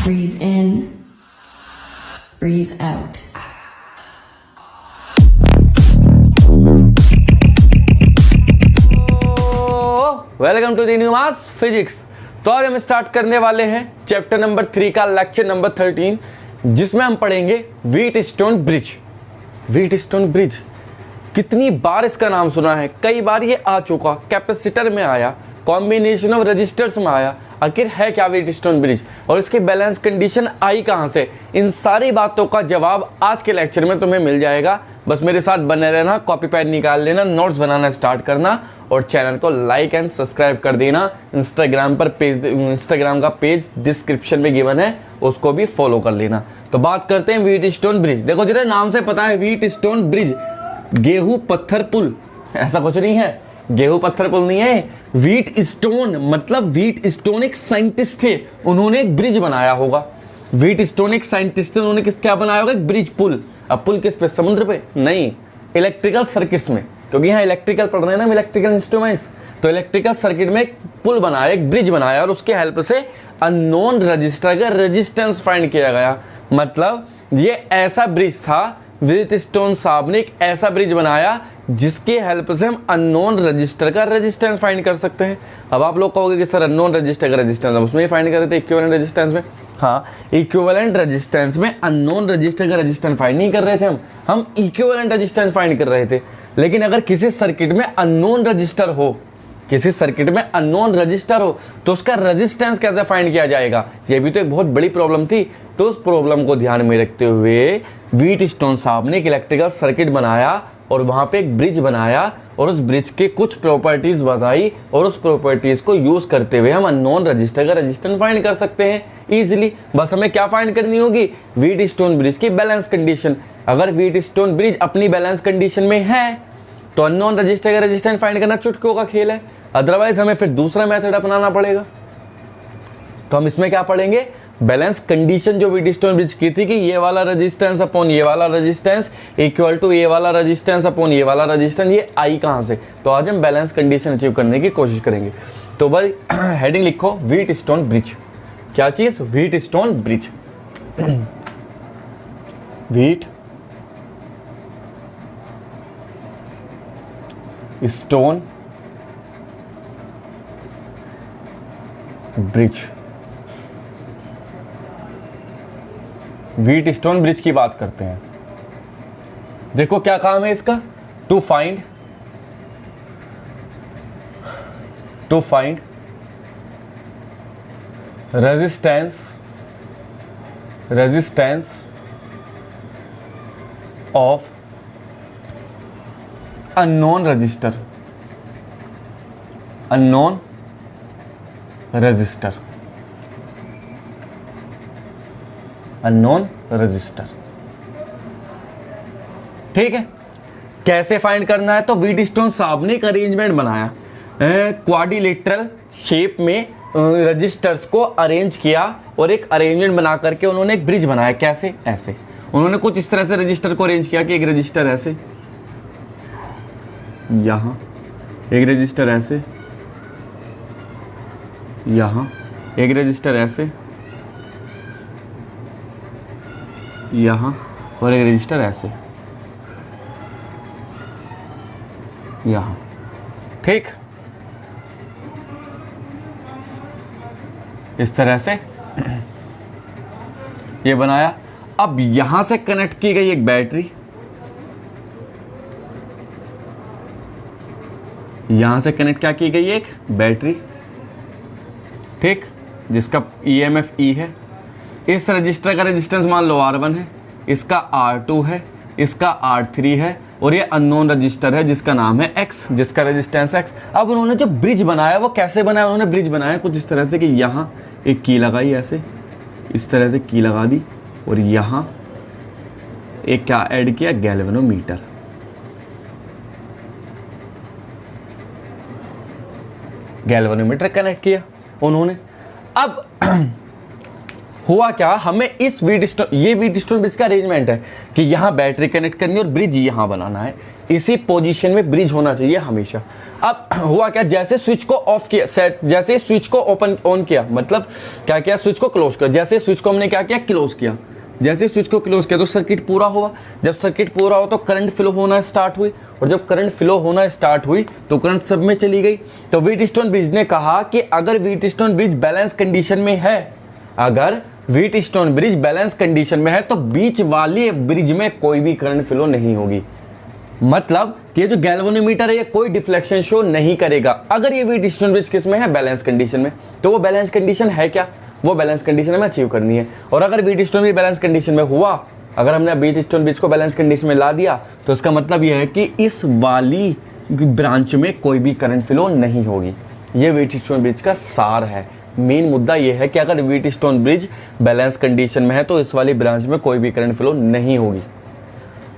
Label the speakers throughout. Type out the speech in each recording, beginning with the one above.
Speaker 1: Breathe in, breathe out.
Speaker 2: Welcome to the new mass physics. तो आज हम start करने वाले हैं चैप्टर नंबर 3 का लेक्चर नंबर 13, जिसमें हम पढ़ेंगे व्हीटस्टोन ब्रिज। व्हीटस्टोन ब्रिज कितनी बार इसका नाम सुना है, कई बार ये आ चुका, कैपेसिटर में आया, कॉम्बिनेशन ऑफ रजिस्टर्स में आया। आखिर है क्या व्हीटस्टोन ब्रिज और इसकी बैलेंस कंडीशन आई कहाँ से, इन सारी बातों का जवाब आज के लेक्चर में तुम्हें मिल जाएगा। बस मेरे साथ बने रहना, कॉपी पैड निकाल लेना, नोट्स बनाना स्टार्ट करना और चैनल को लाइक एंड सब्सक्राइब कर देना। इंस्टाग्राम का पेज डिस्क्रिप्शन में गिवन है, उसको भी फॉलो कर लेना। तो बात करते हैं व्हीटस्टोन ब्रिज। देखो जिन्हें नाम से पता है व्हीटस्टोन ब्रिज, गेहूं पत्थर पुल, ऐसा कुछ नहीं है। गेहूं पत्थर पुल नहीं है, व्हीटस्टोन मतलब व्हीटस्टोन एक साइंटिस्ट थे, उन्होंने एक ब्रिज बनाया होगा। व्हीटस्टोन एक साइंटिस्ट थे, उन्होंने क्या बनाया होगा, एक ब्रिज, पुल। अब पुल किस पे, समुद्र पे नहीं, इलेक्ट्रिकल सर्किट्स में, क्योंकि यहाँ इलेक्ट्रिकल पढ़ रहे हैं ना, इलेक्ट्रिकल इंस्ट्रूमेंट्स। तो इलेक्ट्रिकल सर्किट में एक पुल बनाया, एक ब्रिज बनाया और उसके हेल्प से अननोन रजिस्टर का रेजिस्टेंस फाइंड किया गया। मतलब ये ऐसा ब्रिज था, व्हीटस्टोन साहब ने एक ऐसा ब्रिज बनाया जिसकी हेल्प से हम अननोन रजिस्टर का रेजिस्टेंस फाइंड कर सकते हैं। अब आप लोग कहोगे कि सर अननोन रजिस्टर का रेजिस्टेंस हम उसमें ही फाइंड कर रहे थे, इक्विवेलेंट रेजिस्टेंस में। हाँ, इक्विवेलेंट रेजिस्टेंस में अननोन रजिस्टर का रेजिस्टेंस फाइंड नहीं कर रहे थे हम इक्विवेलेंट रेजिस्टेंस फाइंड कर रहे थे। लेकिन अगर किसी सर्किट में अननोन रजिस्टर हो, किसी सर्किट में अननोन रजिस्टर हो, तो उसका रेजिस्टेंस कैसे फाइंड किया जाएगा, ये भी तो एक बहुत बड़ी प्रॉब्लम थी। तो उस प्रॉब्लम को ध्यान में रखते हुए व्हीटस्टोन साहब ने एक इलेक्ट्रिकल सर्किट बनाया और वहां पे एक ब्रिज बनाया और उस ब्रिज के कुछ प्रॉपर्टीज बताई और उस प्रॉपर्टीज को यूज करते हुए हम अननोन रजिस्टर का रेजिस्टेंस फाइंड कर सकते हैं इजीली। बस हमें क्या फाइंड करनी होगी, व्हीटस्टोन ब्रिज की बैलेंस कंडीशन। अगर व्हीटस्टोन ब्रिज अपनी बैलेंस कंडीशन में है तो अननोन रजिस्टर का रेजिस्टेंस फाइंड करना चुटकियों का खेल है। अदरवाइज हमें फिर दूसरा मेथड अपनाना पड़ेगा। तो हम इसमें क्या पढ़ेंगे, बैलेंस कंडीशन जो व्हीटस्टोन ब्रिज की थी कि ये वाला रेजिस्टेंस अपॉन ये वाला रेजिस्टेंस इक्वल टू ये वाला रेजिस्टेंस अपॉन ये वाला रेजिस्टेंस, ये आई कहां से। तो आज हम बैलेंस कंडीशन अचीव करने की कोशिश करेंगे। तो भाई हेडिंग लिखो, व्हीटस्टोन ब्रिज। क्या चीज, Wheatstone bridge. Wheatstone bridge. Wheatstone bridge की बात करते हैं। देखो क्या काम है इसका, to find resistance of unknown register, unknown register. ठीक है, कैसे फाइंड करना है, तो व्हीटस्टोन साहब ने एक अरेंजमेंट बनाया, क्वाड्रिलेटरल शेप में रजिस्टर्स को अरेंज किया और एक अरेंजमेंट बना करके उन्होंने एक ब्रिज बनाया। कैसे, ऐसे उन्होंने कुछ इस तरह से रजिस्टर को अरेंज किया कि एक रजिस्टर ऐसे, यहां एक रजिस्टर ऐसे, यहां एक रजिस्टर ऐसे, यहां और एक रजिस्टर ऐसे, यहां। ठीक, इस तरह से ये बनाया। अब यहां से कनेक्ट की गई एक बैटरी, यहां से कनेक्ट क्या की गई, एक बैटरी। ठीक, जिसका EMF E है। इस रजिस्टर का रेजिस्टेंस मान लो R1 है, इसका R2 है, इसका R3 है और ये अननोन रजिस्टर है जिसका नाम है X, जिसका रेजिस्टेंस X। अब उन्होंने जो ब्रिज बनाया वो कैसे बनाया, उन्होंने ब्रिज बनाया कुछ इस तरह से कि यहाँ एक की लगाई ऐसे, इस तरह से की लगा दी और यहाँ एक क्या ऐड किया, गैल्वेनोमीटर। गैल्वेनोमीटर कनेक्ट किया उन्होंने। अब हुआ क्या, हमें इस ये व्हीटस्टोन ब्रिज का अरेंजमेंट है कि यहाँ बैटरी कनेक्ट करनी है और ब्रिज यहाँ बनाना है, इसी पोजीशन में ब्रिज होना चाहिए हमेशा। अब हुआ क्या, जैसे स्विच को ऑफ किया, सेट जैसे स्विच को ओपन ऑन किया, मतलब क्या किया, स्विच को क्लोज किया, जैसे स्विच को हमने क्या किया, क्लोज किया, जैसे स्विच को क्लोज किया तो सर्किट पूरा हुआ। जब सर्किट पूरा हो तो करंट फ्लो होना स्टार्ट हुई, और जब करंट फ्लो होना स्टार्ट हुई तो करंट सब में चली गई। तो व्हीटस्टोन ब्रिज ने कहा कि अगर व्हीटस्टोन ब्रिज बैलेंस कंडीशन में है, अगर व्हीटस्टोन ब्रिज बैलेंस कंडीशन में है तो बीच वाली ब्रिज में कोई भी करंट फ्लो नहीं होगी। मतलब कि ये जो गैल्वेनोमीटर है ये कोई डिफ्लेक्शन शो नहीं करेगा अगर ये व्हीटस्टोन ब्रिज किस में है, बैलेंस कंडीशन में। तो वो बैलेंस कंडीशन है क्या, वो बैलेंस कंडीशन हमें अचीव करनी है। और अगर व्हीटस्टोन ब्रिज बैलेंस कंडीशन में हुआ, अगर हमने व्हीटस्टोन ब्रिज को बैलेंस कंडीशन में ला दिया तो इसका मतलब यह है कि इस वाली ब्रांच में कोई भी करंट फ्लो नहीं होगी। ये व्हीटस्टोन ब्रिज का सार है। मेन मुद्दा यह है कि अगर व्हीटस्टोन ब्रिज बैलेंस कंडीशन में है तो इस वाली ब्रांच में कोई भी करंट फ्लो नहीं होगी।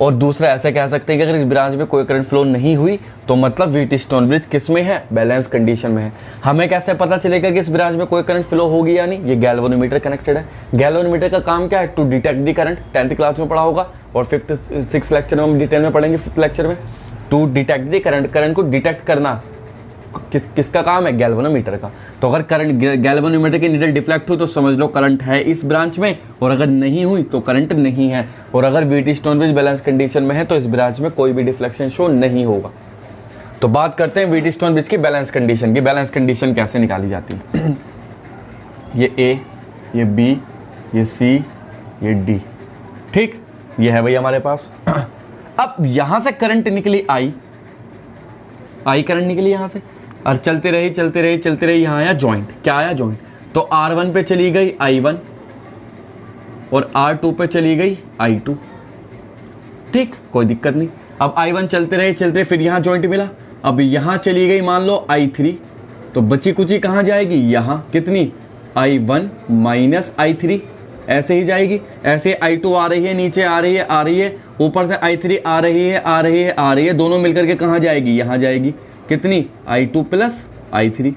Speaker 2: और दूसरा ऐसा कह सकते हैं कि अगर इस ब्रांच में कोई करंट फ्लो नहीं हुई तो मतलब व्हीटस्टोन ब्रिज किस में है, बैलेंस कंडीशन में है। हमें कैसे पता चलेगा कि इस ब्रांच में कोई करंट फ्लो होगी या नहीं, ये गैल्वेनोमीटर कनेक्टेड है। गैल्वेनोमीटर का काम क्या है, to detect the current, 10th class में पढ़ा होगा और 5th 6th लेक्चर में हम डिटेल में पढ़ेंगे, 5th लेक्चर में। To detect the current, current को डिटेक्ट करना किसका काम है, गैल्वेनोमीटर का। तो अगर करंट गैल्वेनोमीटर की नीडल डिफ्लेक्ट हुई तो समझ लो करंट है इस ब्रांच में, और अगर नहीं हुई तो करंट नहीं है। और अगर व्हीटस्टोन ब्रिज बैलेंस कंडीशन में है तो इस ब्रांच में कोई भी डिफ्लेक्शन शो नहीं होगा। तो बात करते हैं व्हीटस्टोन ब्रिज की बैलेंस कंडीशन की। बैलेंस कंडीशन कैसे निकाली जाती है ये ए, ये बी, ये सी, ये डी, ठीक, ये है भाई हमारे पास। अब यहां से करंट निकली आई करंट निकली यहां से, और चलते रही यहाँ आया जॉइंट। क्या आया, जॉइंट। तो R1 पे चली गई I1 और R2 पे चली गई I2, ठीक, कोई दिक्कत नहीं। अब I1 चलते रहे फिर यहाँ जॉइंट मिला। अब यहाँ चली गई मान लो I3, तो बची कुची कहाँ जाएगी, यहाँ कितनी, I1 माइनस I3, ऐसे ही जाएगी। ऐसे I2 आ रही है, नीचे आ रही है, ऊपर से I3 आ रही है, दोनों मिलकर के कहाँ जाएगी, यहाँ जाएगी, कितनी, I2 प्लस I3।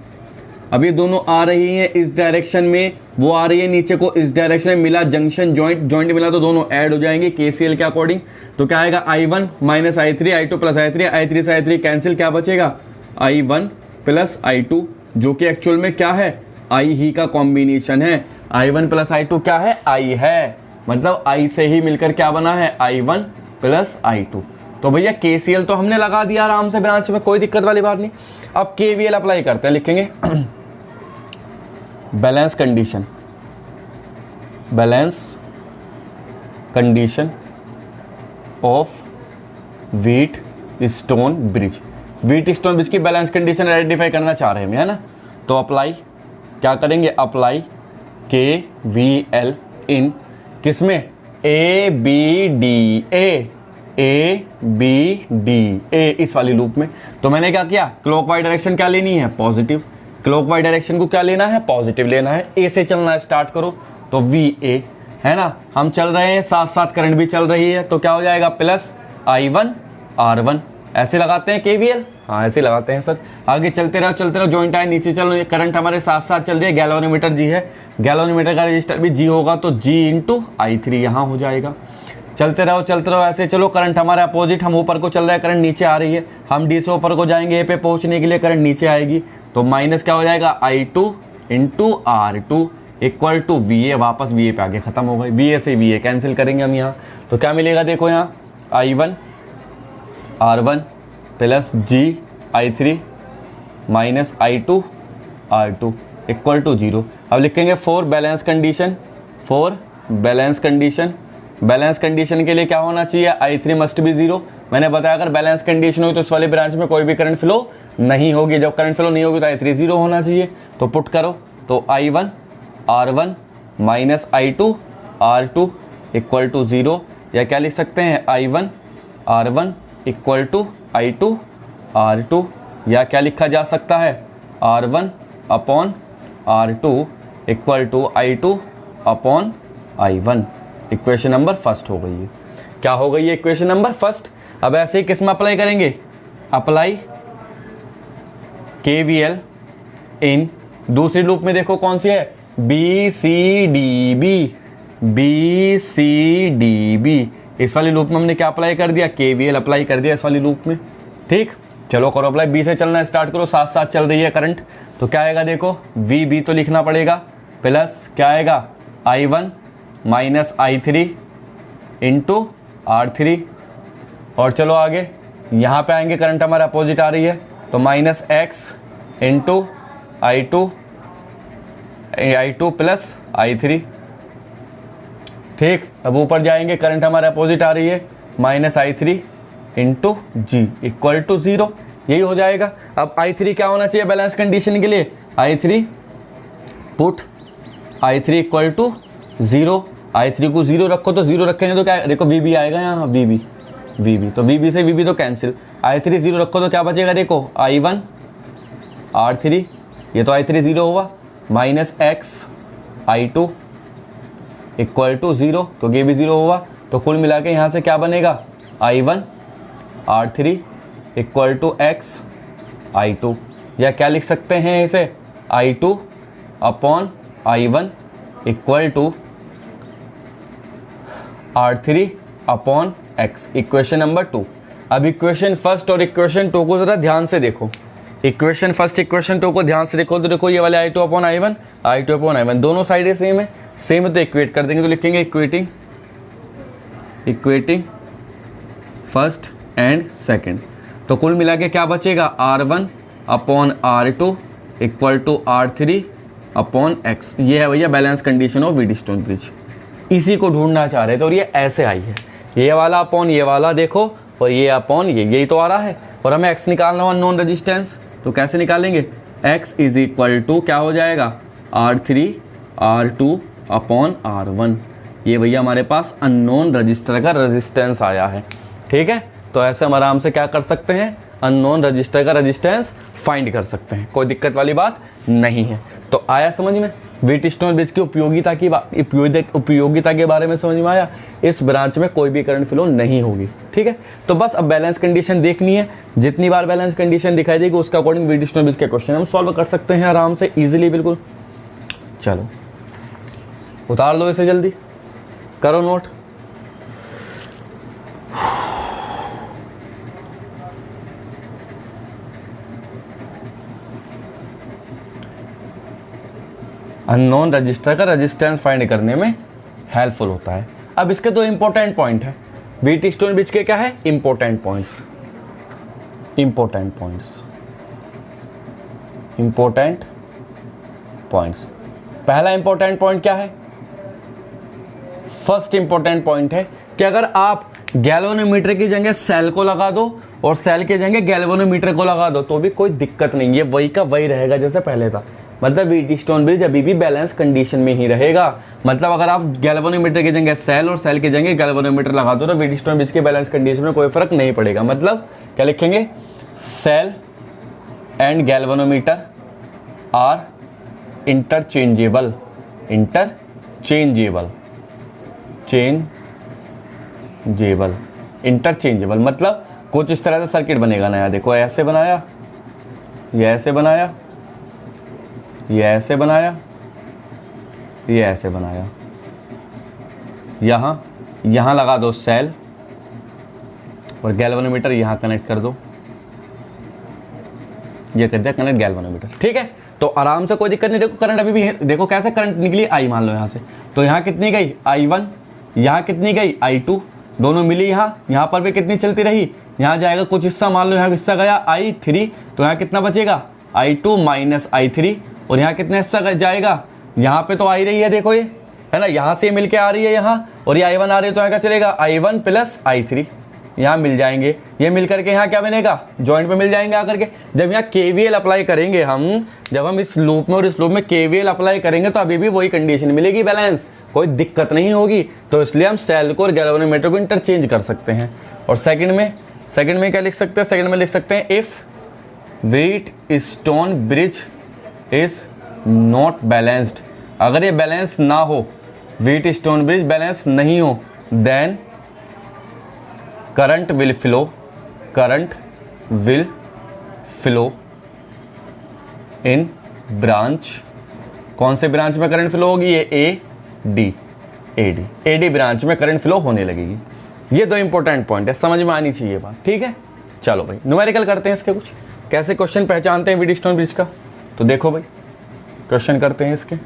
Speaker 2: अब ये दोनों आ रही हैं इस डायरेक्शन में, वो आ रही है नीचे को इस डायरेक्शन में, मिला जंक्शन, जॉइंट मिला तो दोनों ऐड हो जाएंगे KCL के अकॉर्डिंग। तो क्या आएगा, I1 minus I3, I2 plus I3 से I3 कैंसिल, क्या बचेगा, I1 प्लस I2, जो कि एक्चुअल में क्या है, I ही का कॉम्बिनेशन है। I1 प्लस I2 क्या है, I है, मतलब I से ही मिलकर क्या बना है, I1 प्लस I2। तो भैया KCL तो हमने लगा दिया आराम से ब्रांच में, कोई दिक्कत वाली बात नहीं। अब KVL अप्लाई करते हैं, लिखेंगे balance condition of Wheatstone bridge. Wheatstone bridge की बैलेंस कंडीशन आइडेंटिफाई करना चाह रहे हैं, है ना। तो अप्लाई क्या करेंगे, अप्लाई KVL इन किसमें, A इस वाली लूप में। तो मैंने क्या किया, क्लॉकवाइज डायरेक्शन क्या लेनी है, पॉजिटिव। क्लॉकवाइज डायरेक्शन को क्या लेना है, पॉजिटिव लेना है। A से चलना स्टार्ट करो, तो VA है ना, हम चल रहे हैं, साथ साथ करंट भी चल रही है, तो क्या हो जाएगा, प्लस I1 R1। ऐसे लगाते हैं KVL, हाँ ऐसे लगाते हैं सर। आगे चलते रहो, जॉइंट आए, नीचे चलो, करंट हमारे साथ साथ चल रही है, गैल्वेनोमीटर G है, गैल्वेनोमीटर का रजिस्टर भी G होगा, तो G इंटू I3 यहाँ हो जाएगा। चलते रहो, ऐसे चलो, करंट हमारे अपोजिट, हम ऊपर को चल रहा है, करंट नीचे आ रही है, हम D से ऊपर को जाएंगे, A पे पहुंचने के लिए करंट नीचे आएगी, तो माइनस क्या हो जाएगा, I2 into R2 equal to VA, वापस VA पे आगे खत्म हो गई, VA से VA कैंसिल करेंगे हम यहाँ, तो क्या मिलेगा, देखो यहाँ I1 R1 plus G I3 minus I2 R2 equal to 0। अब लिखेंगे फॉर बैलेंस कंडीशन के लिए क्या होना चाहिए, I3 मस्ट बी 0। मैंने बताया अगर बैलेंस कंडीशन हुई तो इस वाले ब्रांच में कोई भी करंट फ्लो नहीं होगी, जब करंट फ्लो नहीं होगी तो I3 0 होना चाहिए। तो पुट करो, तो I1 R1 minus I2 R2 equal to 0, या क्या लिख सकते हैं, I1 R1 equal to I2 R2, या क्या लिखा जा सकता है, R1 upon R2 equal to I2 upon I1। Equation number first हो गई है। क्या हो गई है, इक्वेशन नंबर फर्स्ट। अब ऐसे ही किस में अप्लाई करेंगे, अप्लाई KVL इन दूसरी लूप में, देखो कौन सी है, B C D B, B C D B. इस वाली लूप में हमने क्या अप्लाई कर दिया, केवीएल अप्लाई कर दिया इस वाली लूप में। ठीक, चलो करो अप्लाई। बी से चलना स्टार्ट करो, साथ साथ चल रही है करंट। तो क्या आएगा देखो, वी बी तो लिखना पड़ेगा, प्लस क्या आएगा I1 minus I3 into R3। और चलो आगे, यहाँ पे आएंगे, करंट हमारा अपोजिट आ रही है, तो minus x into I2 plus I3। ठीक, अब ऊपर जाएंगे, करंट हमारा अपोजिट आ रही है, minus I3 into G equal to 0। यही हो जाएगा। अब I3 क्या होना चाहिए बैलेंस कंडीशन के लिए, I3 put I3 equal to 0। I3 को 0 रखो, तो 0 रखेंगे तो क्या देखो VB आएगा यहाँ, VB तो VB से VB तो कैंसिल। I3 0 रखो तो क्या बचेगा देखो, I1 R3, ये तो I3 0 हुआ, minus x I2 equal to 0, तो ये भी 0 हुआ। तो कुल मिला के यहाँ से क्या बनेगा, I1 R3 equal to x I2, या क्या लिख सकते हैं इसे, I2 upon I1 equal to R3 upon X, equation number 2। अब इक्वेशन फर्स्ट और इक्वेशन 2 को ज़रा ध्यान से देखो। इक्वेशन फर्स्ट इक्वेशन 2 को ध्यान से देखो, तो देखो ये वाले I2 अपॉन I1 दोनों साइडें सेम है, तो इक्वेट कर देंगे, तो लिखेंगे इक्वेटिंग फर्स्ट एंड सेकंड। तो कुल मिला के क्या बचेगा, R1 upon R2 equal to R3 upon X. ये है भैया balance condition of Wheatstone bridge. इसी को ढूंढना चाह रहे थे और ये ऐसे आई है, ये वाला अपॉन ये वाला देखो, और ये अपॉन ये, यही तो आ रहा है। और हमें एक्स निकालना हुआ नॉन रेजिस्टेंस, तो कैसे निकालेंगे, एक्स इज इक्वल टू क्या हो जाएगा, R3 R2 अपॉन R1। ये भैया हमारे पास अननोन रजिस्टर का रेजिस्टेंस आया है। ठीक है, तो ऐसे हम आराम से क्या कर सकते हैं, अननोन रजिस्टर का रेजिस्टेंस फाइंड कर सकते हैं, कोई दिक्कत वाली बात नहीं है। तो आया समझ में, व्हीटस्टोन ब्रिज की उपयोगिता के बारे में समझ में आया। इस ब्रांच में कोई भी करंट फ्लो नहीं होगी। ठीक है, तो बस अब बैलेंस कंडीशन देखनी है, जितनी बार बैलेंस कंडीशन दिखाई देगी उसका अकॉर्डिंग व्हीटस्टोन ब्रिज के क्वेश्चन हम सॉल्व कर सकते हैं आराम से, इजीली बिल्कुल। चलो उतार लो इसे, जल्दी करो नोट। अननोन रजिस्टर का रेजिस्टेंस फाइंड करने में हेल्पफुल होता है। अब इसके दो इंपॉर्टेंट पॉइंट है, व्हीटस्टोन ब्रिज के क्या है, इंपॉर्टेंट पॉइंट्स। पहला इंपॉर्टेंट पॉइंट क्या है, फर्स्ट इंपॉर्टेंट पॉइंट है कि अगर आप गैल्वेनोमीटर की जगह सेल को लगा दो और सेल की जगह गैल्वेनोमीटर को लगा दो तो भी कोई दिक्कत नहीं है, वही का वही रहेगा जैसे पहले था। मतलब व्हीटस्टोन ब्रिज अभी भी बैलेंस कंडीशन में ही रहेगा। मतलब अगर आप गैल्वेनोमीटर की जगह सेल और सेल की जगह गैल्वेनोमीटर लगा दो तो व्हीटस्टोन ब्रिज के बैलेंस कंडीशन में कोई फर्क नहीं पड़ेगा। मतलब क्या लिखेंगे, cell and galvanometer are interchangeable. मतलब कुछ इस तरह से सर्किट बनेगा नया, देखो ऐसे बनाया, ये ऐसे बनाया, ये ऐसे बनाया, ये ऐसे बनाया, यहाँ लगा दो सेल और गैल्वेनोमीटर यहाँ कनेक्ट कर दो, ये कर दिया कनेक्ट गैल्वेनोमीटर। ठीक है, तो आराम से कोई दिक्कत नहीं। देखो करंट अभी भी है, देखो कैसे करंट निकली, आई मान लो यहाँ से, तो यहाँ कितनी गई I1, यहाँ कितनी गई I2, दोनों मिली, यहाँ पर भी कितनी चलती रही, यहाँ जाएगा कुछ हिस्सा, मान लो यहाँ हिस्सा गया I3, तो यहाँ कितना बचेगा I2 माइनस I3, और यहाँ कितना हिस्सा जाएगा, यहाँ पे तो आ ही रही है, देखो ये है ना, यहाँ से मिल के आ रही है यहाँ, और ये I1 आ रही है, तो यहाँ क्या चलेगा I1 प्लस I3, यहाँ मिल जाएंगे, ये मिल करके यहाँ क्या बनेगा, जॉइंट पे मिल जाएंगे आकर के। जब यहाँ KVL अप्लाई करेंगे जब हम इस लूप में और इस लूप में KVL अप्लाई करेंगे तो अभी भी वही कंडीशन मिलेगी, बैलेंस, कोई दिक्कत नहीं होगी। तो इसलिए हम सेल को और गैल्वेनोमीटर को इंटरचेंज कर सकते हैं। और सेकंड में क्या लिख सकते हैं, सेकंड में लिख सकते हैं if Wheatstone bridge is not balanced, अगर ये बैलेंस ना हो, व्हीटस्टोन ब्रिज बैलेंस नहीं हो, then current will flow in branch कौन से ब्रांच में करंट फ्लो होगी? ये A D, A D branch में करंट फ्लो होने लगेगी। ये दो इंपॉर्टेंट पॉइंट है, समझ में आनी चाहिए बात, ठीक है। चलो भाई न्यूमेरिकल करते हैं इसके, कुछ कैसे क्वेश्चन पहचानते हैं व्हीटस्टोन ब्रिज का, तो देखो भाई क्वेश्चन करते हैं इसके।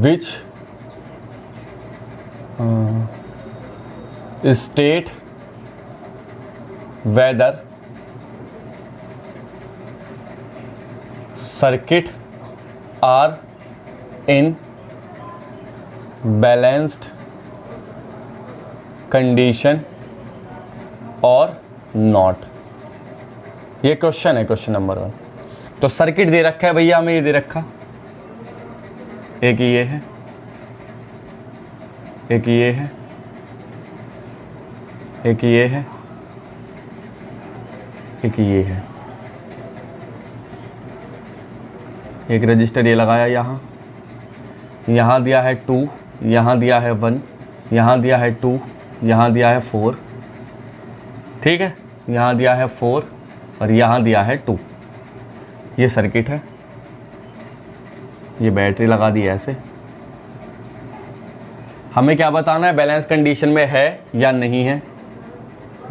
Speaker 2: Which state whether circuit are in balanced condition or not? ये क्वेश्चन है, क्वेश्चन नंबर 1। तो सर्किट दे रखा है भैया हमें, ये दे रखा, एक ये है, एक ये है, एक ये है, एक ये है। एक रजिस्टर ये लगाया यहाँ, यहाँ दिया है 2, यहाँ दिया है 1, यहाँ दिया है 2, यहाँ दिया है 4, ठीक है, यहाँ दिया है 4 और यहाँ दिया है 2। ये सर्किट है, ये बैटरी लगा दी ऐसे। हमें क्या बताना है? बैलेंस कंडीशन में है या नहीं है।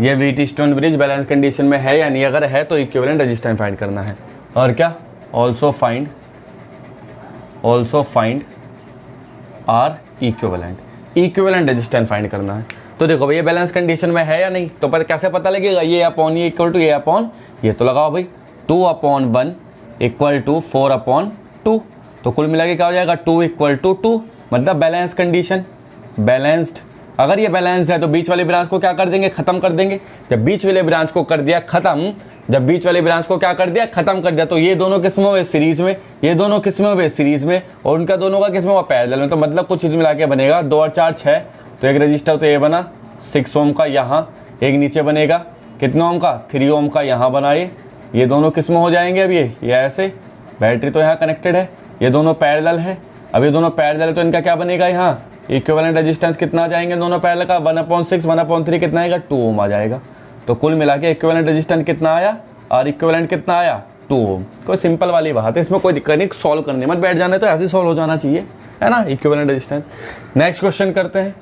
Speaker 2: ये व्हीटस्टोन ब्रिज बैलेंस कंडीशन में है या नहीं, अगर है तो इक्विवेलेंट रेजिस्टेंस फाइंड करना है। और क्या? Also find R equivalent resistance find करना है। तो देखो भाई ये बैलेंस कंडीशन में है या नहीं, तो पर कैसे पता लगेगा? ये अपॉन ये इक्वल टू ये अपॉन ये, तो लगाओ भाई 2/1 इक्वल टू 4/2। तो कुल मिला के क्या हो जाएगा? 2 = 2, मतलब बैलेंस कंडीशन, बैलेंस्ड। अगर ये बैलेंस्ड है तो बीच वाली ब्रांच को क्या कर देंगे? खत्म कर देंगे। जब बीच वाले ब्रांच को कर दिया खत्म, जब बीच वाली ब्रांच को क्या कर दिया? खत्म कर दिया, तो ये दोनों किस्में हुए सीरीज में, ये दोनों किस्में हुए सीरीज में, और उनका दोनों का किस्में हुआ पैरेलल में। तो मतलब कुछ चीज मिला के बनेगा 2 और 4 6। तो एक रजिस्टर तो ये बना 6 ओम का, यहाँ एक नीचे बनेगा कितना ओम का? 3 ओम का यहाँ बनाए। ये दोनों किस्में हो जाएंगे। अब ये ऐसे, बैटरी तो यहाँ कनेक्टेड है, ये दोनों पैरेलल है। अब ये दोनों पैरेलल है तो इनका क्या बनेगा? यहाँ इक्विवेलेंट रेजिस्टेंस कितना आ जाएंगे दोनों पैरेलल का? 1/6 1/3 कितना आएगा? 2 ओम आ जाएगा। तो कुल मिला के इक्विवेलेंट रेजिस्टेंस कितना आया और इक्विवेलेंट कितना आया? 2 ओम। कोई सिंपल वाली बात है, इसमें कोई दिक्कत नहीं, सॉल्व करने मत बैठ जाना, तो ऐसे सॉल्व हो जाना चाहिए, है ना, इक्विवेलेंट रेजिस्टेंस। नेक्स्ट क्वेश्चन करते हैं।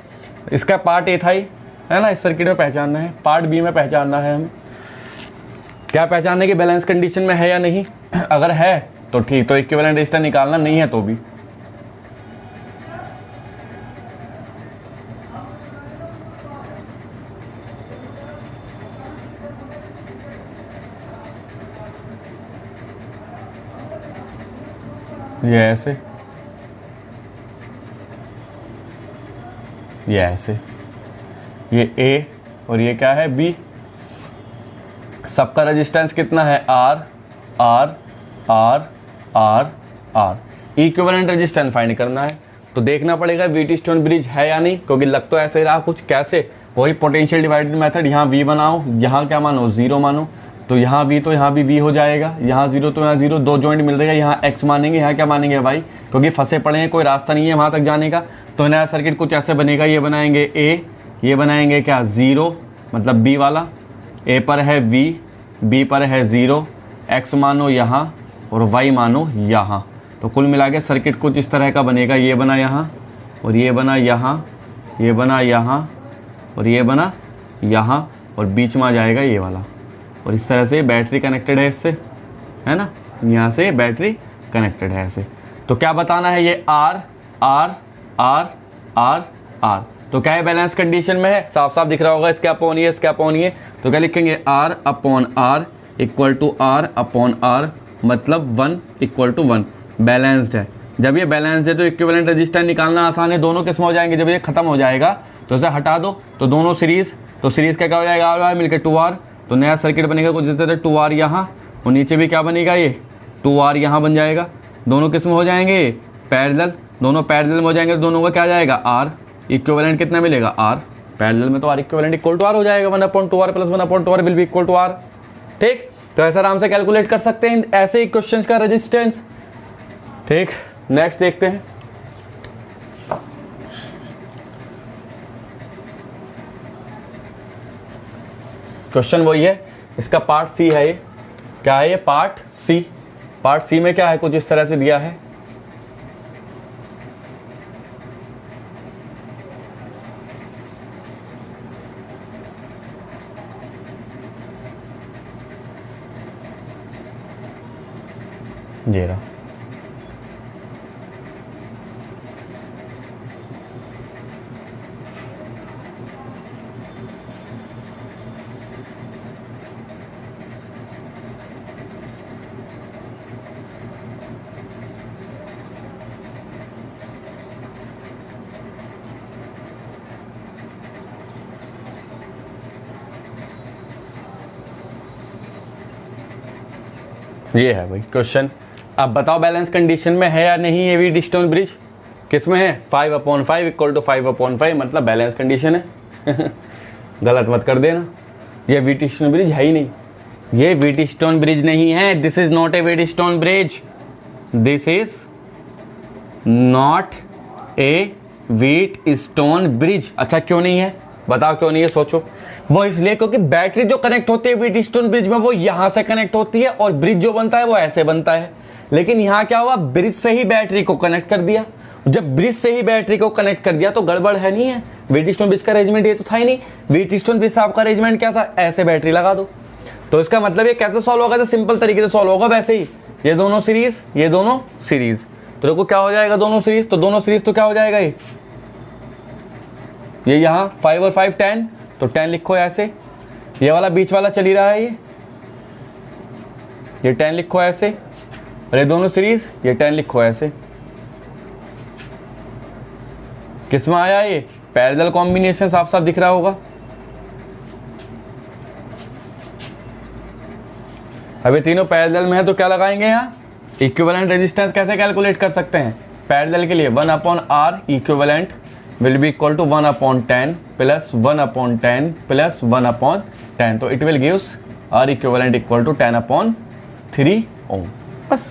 Speaker 2: इसका पार्ट ए था ही, है ना, इस सर्किट में पहचानना है। पार्ट बी में पहचानना है हम क्या पहचानने की? बैलेंस कंडीशन में है या नहीं। अगर है तो ठीक, तो इक्विवेलेंट रेजिस्टेंस निकालना, नहीं है तो भी। ये ऐसे, ये ऐसे, ये ए और ये क्या है? बी। सबका रेजिस्टेंस कितना है? R R R R R. Equivalent resistance find करना है, तो देखना पड़ेगा व्हीटस्टोन ब्रिज है या नहीं, क्योंकि लग तो ऐसे रहा कुछ। कैसे? वही पोटेंशियल डिवाइडेड मेथड, यहाँ वी बनाओ, यहाँ क्या मानो? 0 मानो, तो यहाँ वी तो यहाँ भी वी हो जाएगा, यहाँ 0 तो यहाँ 0, 2 जॉइंट मिल रहेगा, यहाँ x मानेंगे, यहाँ क्या मानेंगे? y, क्योंकि फंसे पड़े हैं, कोई रास्ता नहीं है वहाँ तक जाने का। तो नया सर्किट कुछ ऐसे बनेगा, ये बनाएंगे a, ये बनाएंगे क्या? 0, मतलब b वाला, a पर है v, b पर है 0, x मानो यहाँ और y मानो यहाँ। तो कुल मिला के सर्किट कुछ इस तरह का बनेगा। ये बना यहाँ और ये बना यहाँ, ये बना यहाँ और ये बना यहाँ, और बीच में आ जाएगा ये वाला। और इस तरह से बैटरी कनेक्टेड है इससे, है ना, यहाँ से बैटरी कनेक्टेड है ऐसे। तो क्या बताना है? ये R R R R R. तो क्या है? बैलेंस कंडीशन में है, साफ साफ दिख रहा होगा, इसके अपॉन ये, इसके अपॉन ये। तो क्या लिखेंगे? R upon R equal to R upon R, मतलब 1 = 1। बैलेंस्ड है। जब ये बैलेंस्ड है तो इक्विवेलेंट रेजिस्टेंस निकालना आसान है, दोनों किस्म हो जाएंगे। जब ये खत्म हो जाएगा तो इसे हटा दो, तो दोनों सीरीज, तो सीरीज क्या हो जाएगा? आर मिलकर 2R। तो नया सर्किट बनेगा कुछ इस तरह, 2R यहाँ, और नीचे भी क्या बनेगा? ये 2R यहाँ बन जाएगा। दोनों किस्म हो जाएंगे पैरेलल, दोनों पैरेलल में हो जाएंगे, तो दोनों का क्या जाएगा? R। इक्विवेलेंट कितना मिलेगा? R। पैरेलल में तो R equivalent equal to R हो जाएगा, 1/2R + 1/2R will be equal to R। ठीक, तो ऐसा आराम से कैलकुलेट कर सकते हैं ऐसे ही क्वेश्चंस का रेजिस्टेंस। ठीक, नेक्स्ट देखते हैं। क्वेश्चन वही है, इसका पार्ट सी है ये। क्या है ये? पार्ट सी। पार्ट सी में क्या है? कुछ इस तरह से दिया है, ये रहा। ये है भाई क्वेश्चन। अब बताओ बैलेंस कंडीशन में है या नहीं ये व्हीटस्टोन ब्रिज? किस में है? 5/5 इक्वल टू 5/5, मतलब बैलेंस कंडीशन है। गलत मत कर देना, ये व्हीटस्टोन ब्रिज है ही नहीं। ये व्हीटस्टोन ब्रिज नहीं है। This is not a Wheatstone bridge, this is not a Wheatstone bridge. अच्छा क्यों नहीं है? बताओ क्यों नहीं है, सोचो। वो इसलिए क्योंकि बैटरी जो कनेक्ट होती है व्हीटस्टोन ब्रिज में वो यहां से कनेक्ट होती है और ब्रिज जो बनता है वो ऐसे बनता है। लेकिन यहां क्या हुआ? ब्रिज से ही बैटरी को कनेक्ट कर दिया। जब ब्रिज से ही बैटरी को कनेक्ट कर दिया तो गड़बड़ है नहीं है। व्हीटस्टोन ब्रिज का अरेंजमेंट ये तो था ही नहीं। व्हीटस्टोन ब्रिज साहब का अरेंजमेंट क्या था? ऐसे बैटरी लगा दो। तो इसका मतलब ये कैसे सॉल्व होगा? तो सिंपल तरीके से सॉल्व होगा वैसे ही, ये दोनों सीरीज, ये दोनों सीरीज। तो देखो क्या हो जाएगा दोनों सीरीज, तो दोनों सीरीज तो क्या हो जाएगा? ये यहाँ 5 और 5 10, तो 10 लिखो ऐसे। ये वाला बीच वाला चल ही रहा है, ये 10 लिखो ऐसे। और ये दोनों सीरीज, ये 10 लिखो ऐसे। किस में आया ये? पैरेलल कॉम्बिनेशन, साफ साफ दिख रहा होगा। अब ये तीनों पैरेलल में है तो क्या लगाएंगे यहाँ? इक्विवेलेंट रेजिस्टेंस कैसे कैलकुलेट कर सकते हैं? पैरेलल के लिए 1/R equivalent will be equal to 1/10 plus 1/10 plus 1/10, तो it will gives R equivalent equal to 10/3 ohm। बस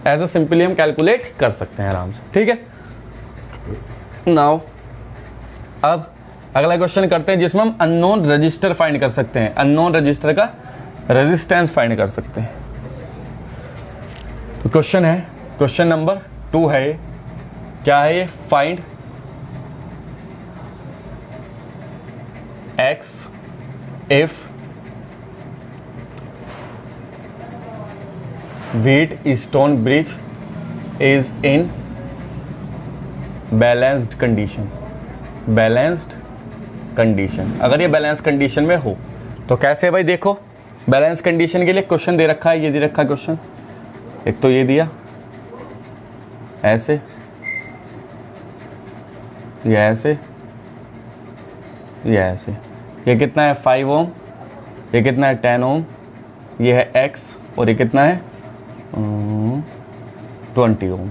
Speaker 2: ऐसा सिंपली हम कैलकुलेट कर सकते हैं आराम से, ठीक है। नाउ अब अगला क्वेश्चन करते हैं जिसमें हम अननोन रजिस्टर फाइंड कर सकते हैं। अननोन रजिस्टर का रेजिस्टेंस फाइंड कर सकते हैं। तो क्वेश्चन है, क्वेश्चन नंबर 2 है ये। क्या है ये? Find X if Wheatstone bridge is in balanced condition। Balanced condition, अगर ये बैलेंस कंडीशन में हो तो कैसे भाई? देखो बैलेंस कंडीशन के लिए क्वेश्चन दे रखा है, ये दे रखा है क्वेश्चन। एक तो ये दिया ऐसे, ये ऐसे, ये ऐसे। ये कितना है? 5 ओम। ये कितना है? 10 ओम। ये है X और ये कितना है? 20 ओम,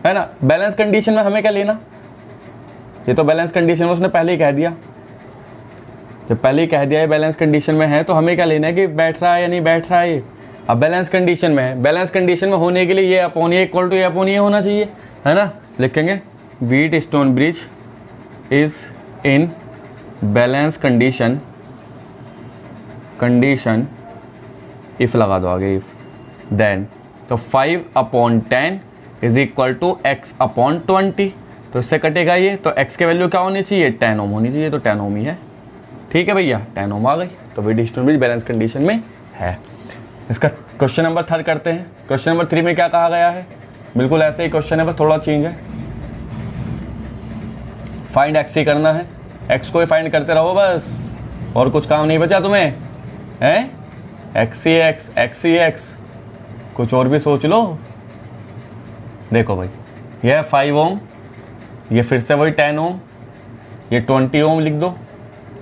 Speaker 2: है ना। बैलेंस कंडीशन में हमें क्या लेना? ये तो बैलेंस कंडीशन में उसने पहले ही कह दिया। जब पहले ही कह दिया है बैलेंस कंडीशन में है तो हमें क्या लेना है कि बैठ रहा है या नहीं बैठ रहा है ये। अब बैलेंस कंडीशन में है, बैलेंस कंडीशन में होने के लिए ये अपॉन ये इक्वल टू ये अपॉन ये होना चाहिए, है ना। लिखेंगे Wheatstone bridge is in balance condition if लगा दो आगे, इफ देन, तो 5/10 इज इक्वल टू X/20। तो इससे कटेगा ये, तो X के वैल्यू क्या होनी चाहिए? 10 ओम होनी चाहिए, तो 10 ओम ही है, ठीक है भैया। 10 ओम आ गई, तो व्हीटस्टोन ब्रिज बैलेंस कंडीशन में है। इसका क्वेश्चन नंबर 3 करते हैं। क्वेश्चन नंबर 3 में क्या कहा गया है? बिल्कुल ऐसे ही क्वेश्चन है, बस थोड़ा चेंज है। फाइंड X ही करना है, X को ही फाइंड करते रहो बस, और कुछ काम नहीं बचा तुम्हें, हैं? X ही X, कुछ और भी सोच लो। देखो भाई, यह है 5 ओम, ये फिर से वही 10 ओम, ये 20 ओम लिख दो,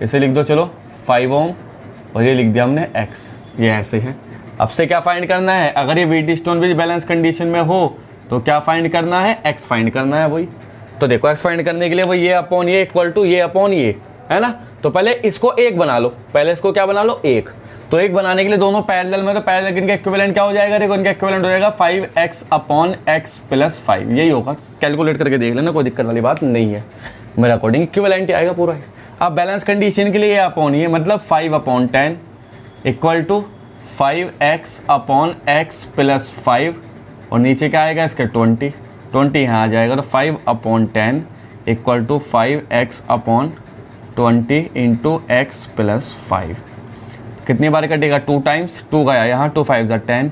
Speaker 2: इसे लिख दो चलो 5 ओम, और ये लिख दिया हमने X। ये ऐसे है। अब से क्या फाइंड करना है? अगर ये व्हीटस्टोन ब्रिज बैलेंस कंडीशन में हो तो क्या फाइंड करना है? X फाइंड करना है वही। तो देखो X फाइंड करने के लिए वो ये अपॉन ये इक्वल टू ये अपॉन ये, है ना। तो पहले इसको 1 बना लो, पहले इसको क्या बना लो? 1। तो 1 बनाने के लिए दोनों पैरेलल में, तो पैरेलल इनका इक्विवेलेंट क्या हो जाएगा? देखो इनका इक्विवेलेंट हो जाएगा 5X/X + 5, यही होगा। कैलकुलेट करके देख लेना, कोई दिक्कत वाली बात नहीं है। मेरे अकॉर्डिंग इक्विवेलेंट ही आएगा पूरा ही। अब बैलेंस कंडीशन के लिए ये अपॉन ये, मतलब 5/10 equal to 5x upon x plus 5 और नीचे क्या आएगा इसके 20 यहाँ आ जाएगा तो 5 upon 10 equal to 5x upon 20 into X plus 5। कितनी बार कटेगा 2 टाइम्स 2 गया यहाँ 2 5 ज़ा 10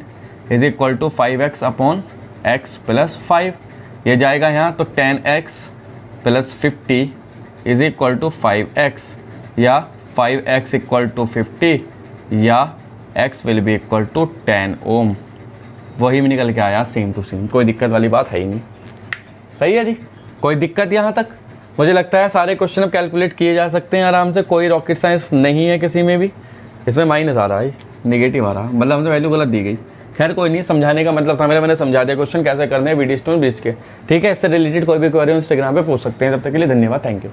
Speaker 2: is equal to 5x upon x plus 5। ये जाएगा यहाँ तो 10x plus 50 is equal to 5x या 5x इक्वल टू 50 या x will be equal to 10 ohm. वही में निकल के आया सेम टू सेम, कोई दिक्कत वाली बात है ही नहीं। सही है जी, कोई दिक्कत यहाँ तक? मुझे लगता है सारे क्वेश्चन अब कैलकुलेट किए जा सकते हैं आराम से, कोई रॉकेट साइंस नहीं है किसी में भी। इसमें माइनस आ रहा है, नेगेटिव आ रहा है, मतलब हमसे वैल्यू गलत दी गई। खैर कोई नहीं, समझाने का मतलब था मेरा, मैंने समझा दिया क्वेश्चन कैसे करने हैं व्हीटस्टोन ब्रिज के। ठीक है, इससे रिलेटेड कोई भी क्वेरी इंस्टाग्राम पे पूछ सकते हैं। तब तक के लिए धन्यवाद, थैंक यू।